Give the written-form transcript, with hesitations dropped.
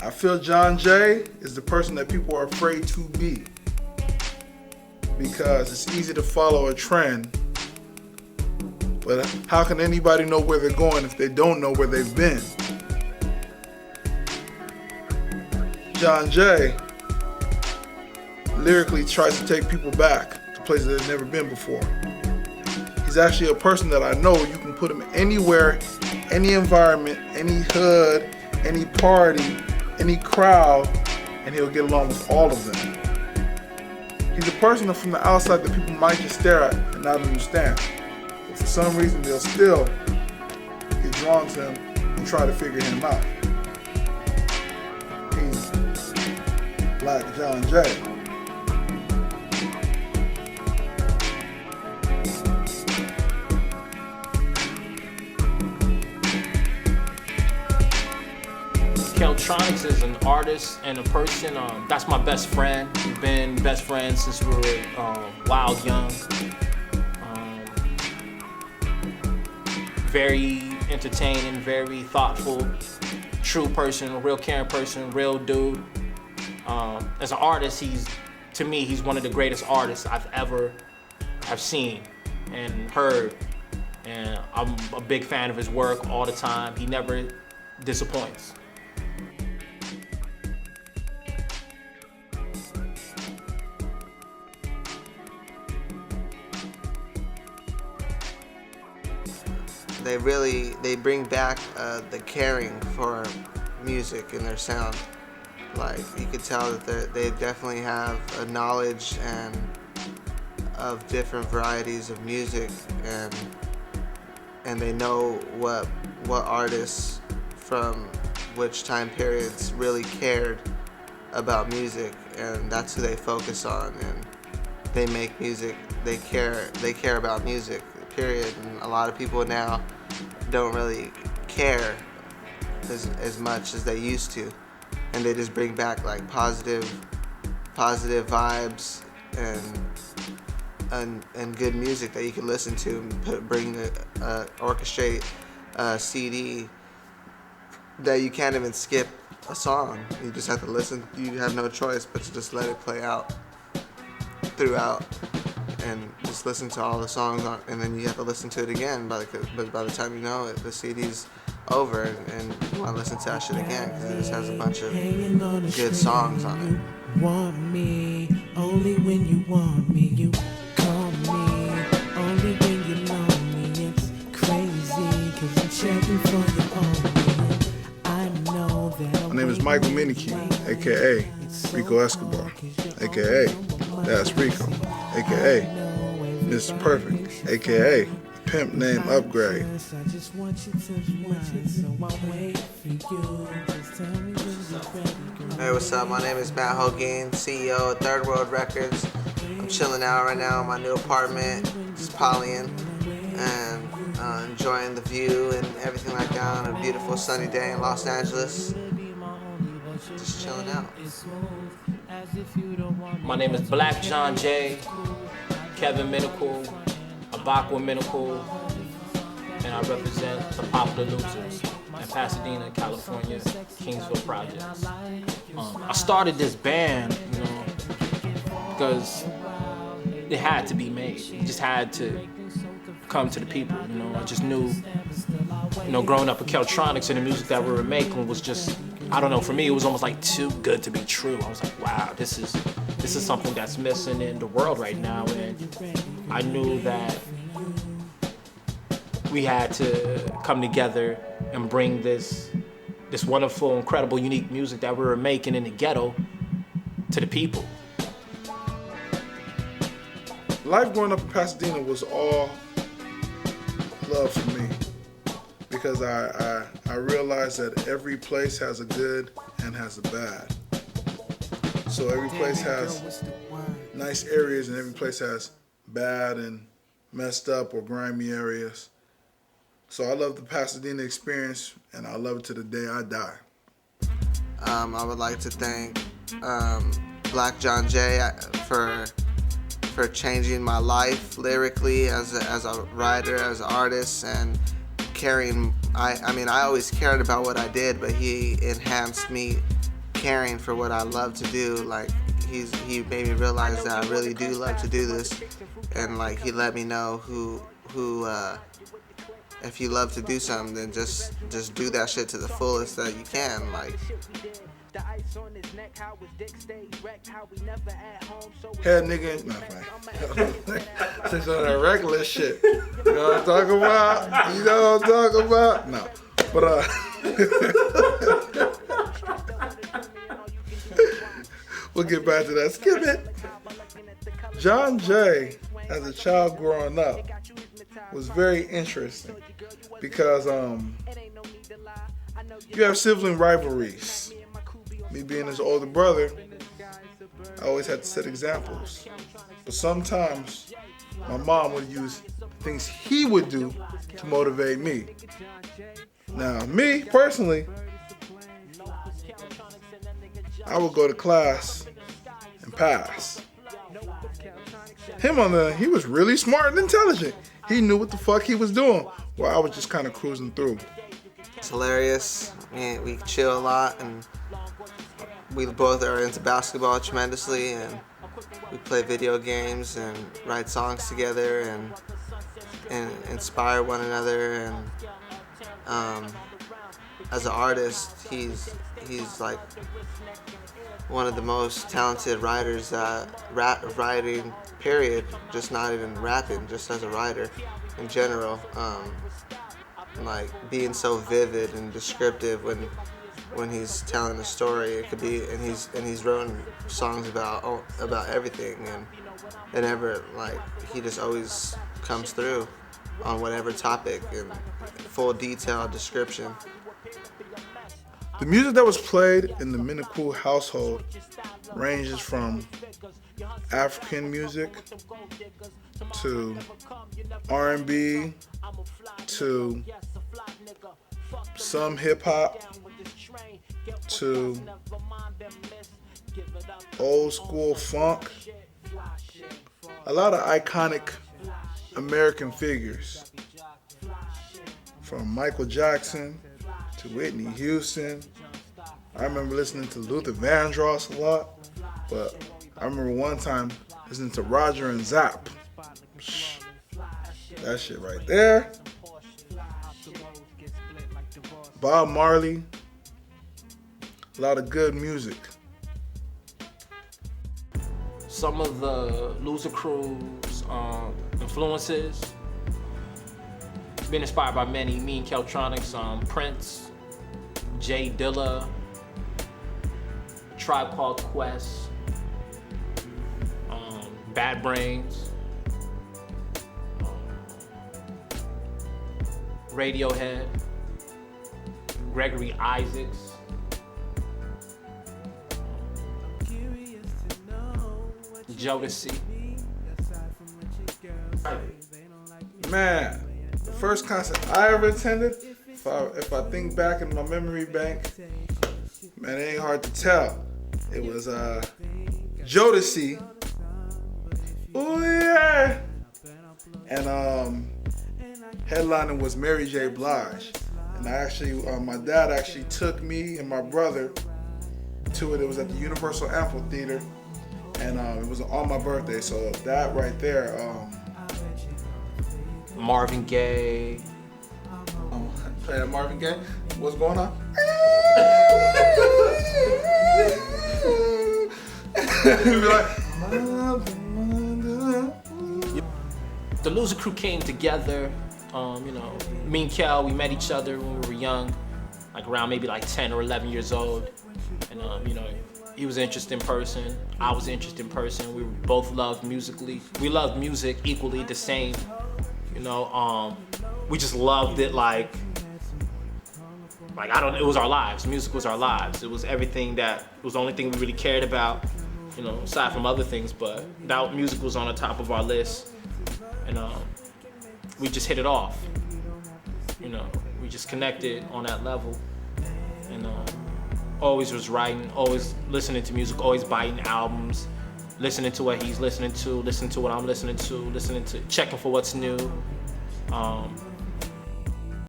I feel John Jay is the person that people are afraid to be, because it's easy to follow a trend, but how can anybody know where they're going if they don't know where they've been? John Jay lyrically tries to take people back to places they've never been before. He's actually a person that I know you can put him anywhere, any environment, any hood, any party, any crowd, and he'll get along with all of them. He's a person that from the outside that people might just stare at and not understand. But for some reason, they'll still get drawn to him and try to figure him out. He's Black John Jay. Keltronix is an artist and a person. That's my best friend. We've been best friends since we were wild young. Very entertaining, very thoughtful, true person, a real caring person, real dude. As an artist, to me, he's one of the greatest artists I've seen and heard. And I'm a big fan of his work all the time. He never disappoints. They bring back the caring for music in their sound. Like, you could tell that they definitely have a knowledge and of different varieties of music, and they know what artists from which time periods really cared about music, and that's who they focus on. And they make music. They care about music, period. And a lot of people now don't really care as much as they used to, and they just bring back like positive vibes and good music that you can listen to, and orchestrate a CD that you can't even skip a song. You just have to listen. You have no choice but to just let it play out throughout, and just listen to all the songs and then you have to listen to it again. But by the time you know it, the CD's over, and you want to listen to that shit again because it just has a bunch of good songs on it. Want me only when you want me. You call me only when you know me. It's crazy because I'm checking for your own. I know that. My name is Michael Minique, aka Rico Escobar, aka That's Rico, aka Mr. Perfect, aka Pimp Name Upgrade. Hey, what's up? My name is Matt Hogan, CEO of Third World Records. I'm chilling out right now in my new apartment, just polying, and enjoying the view and everything like that on a beautiful sunny day in Los Angeles. Just chilling out. My name is Black John Jay, Kevin Minicle, Abakwa Minicle, and I represent the Popular Losers in Pasadena, California, Kingsville Projects. I started this band, because it had to be made. It just had to come to the people, I just knew, growing up with Keltronix and the music that we were making was just, I don't know, for me it was almost like too good to be true. I was like, wow, this is something that's missing in the world right now, and I knew that we had to come together and bring this wonderful, incredible, unique music that we were making in the ghetto to the people. Life growing up in Pasadena was all love for me, because I realized that every place has a good and has a bad. So every place has nice areas and every place has bad and messed up or grimy areas. So I love the Pasadena experience, and I love it to the day I die. I would like to thank Black John Jay for changing my life lyrically as a writer, as an artist, and carrying. I always cared about what I did, but he enhanced me caring for what I love to do. Like he made me realize that I really do love to do this, and like he let me know who if you love to do something, then just do that shit to the fullest that you can. Like, head nigga, nah, fine. Since on that regular shit, you know what I'm talking about? You know what I'm talking about? No, but we'll get back to that. Skip it. John Jay, as a child growing up, was very interesting because you have sibling rivalries. Me being his older brother, I always had to set examples. But sometimes my mom would use things he would do to motivate me. Now, me personally, I would go to class and pass. He was really smart and intelligent. He knew what the fuck he was doing, while I was just kind of cruising through. it's hilarious. We chill a lot, and we both are into basketball tremendously, and we play video games and write songs together and inspire one another. And as an artist, he's like one of the most talented writers writing, period. Just not even rapping, just as a writer in general. And like being so vivid and descriptive when he's telling a story, it could be, and he's written songs about everything, and ever, like, he just always comes through on whatever topic in full detailed description. The music that was played in the Minicool household ranges from African music to R&B to some hip hop to old school funk. A lot of iconic American figures, from Michael Jackson to Whitney Houston. I remember listening to Luther Vandross a lot, but I remember one time listening to Roger and Zapp. That shit right there. Bob Marley. A lot of good music. Some of the Loser Crew's influences, been inspired by many. Me and Keltronix, Prince, Jay Dilla, Tribe Called Quest, Bad Brains, Radiohead, Gregory Isaacs, Jodeci. Man, the first concert I ever attended, if I think back in my memory bank, man, it ain't hard to tell. It was Jodeci. Oh yeah. And headlining was Mary J. Blige. And I actually, my dad actually took me and my brother to it. It was at the Universal Amphitheater, and it was on my birthday. So that right there. Marvin Gaye. Play that Marvin Gaye. What's going on? Be like, the Loser Crew came together. Me and Kel, we met each other when we were young, like around maybe like 10 or 11 years old. And he was an interesting person. I was an interesting person. We both loved musically. We loved music equally the same. We just loved it it was our lives. Music was our lives. It was everything it was the only thing we really cared about, aside from other things, but that music was on the top of our list. And we just hit it off. We just connected on that level. And always was writing, always listening to music, always buying albums, listening to what he's listening to what I'm listening to, checking for what's new.